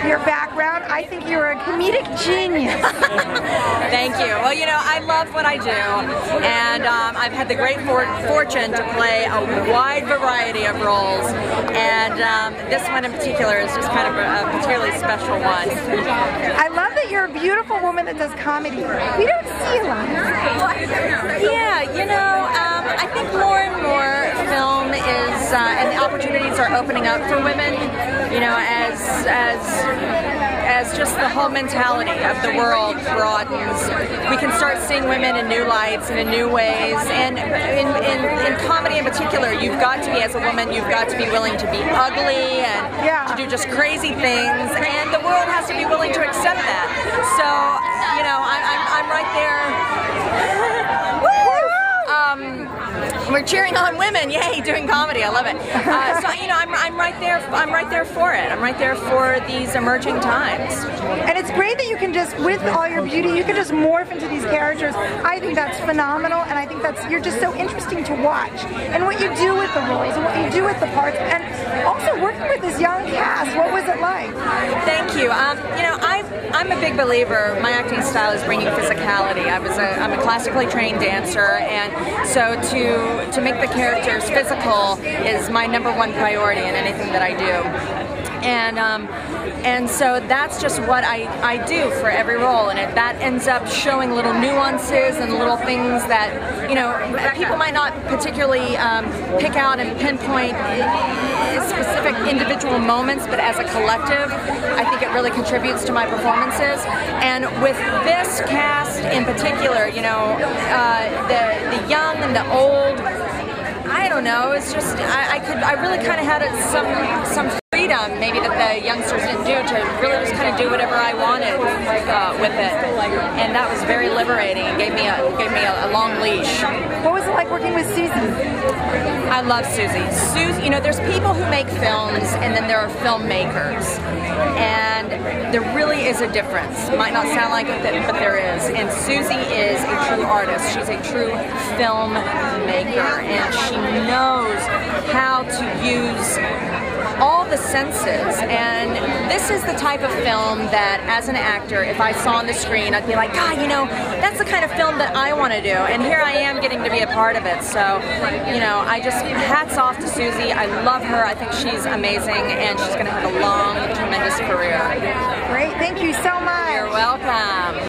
your background. I think you're a comedic genius. Thank you. Well, you know, I love what I do, and I've had the great fortune to play a wide variety of roles, and this one in particular is just kind of a particularly special one. I love that you're a beautiful woman that does comedy. We don't see a lot. Yeah, you know, I think more and more film is, and the opportunities are opening up for women, you know, as just the whole mentality of the world broadens. We can start seeing women in new lights and in new ways, and in comedy in particular, you've got to be, as a woman, you've got to be willing to be ugly and to do just crazy things, and the world has to be willing to accept that. So, you know, I'm right there. We're cheering on women, yay, doing comedy. I love it. So you know, I'm right there. I'm right there for it. I'm right there for these emerging times. And it's great that you can just, with all your beauty, you can just morph into these characters. I think that's phenomenal, and I think you're just so interesting to watch. And what you do with the roles, and what you do with the parts, and also working with this young cast. What was it like? Thank you. You know, I'm a big believer. My acting style is bringing physicality. I'm a classically trained dancer, and so to make the characters physical is my #1 priority in anything that I do. And so that's just what I do for every role, and that ends up showing little nuances and little things that, you know, people might not particularly pick out and pinpoint specific individual moments, but as a collective, I think it really contributes to my performances. And with this cast in particular, you know, the young and the old, I don't know, it's just, I really kind of had some freedom maybe that the youngsters didn't do, to really just kind of do whatever I wanted with it, and that was very liberating. It gave me a long leash. What was it like working with Susie? I love Susie. Susie, you know, there's people who make films, and then there are filmmakers, and there really is a difference. It might not sound like it, but there is. And Susie is a true artist. She's a true filmmaker, and she knows how to use all the senses, and this is the type of film that, as an actor, if I saw on the screen, I'd be like, God, you know, that's the kind of film that I want to do, and here I am getting to be a part of it. So, you know, I just, hats off to Susie. I love her. I think she's amazing, and she's going to have a long, tremendous career. Great, thank you so much. You're welcome.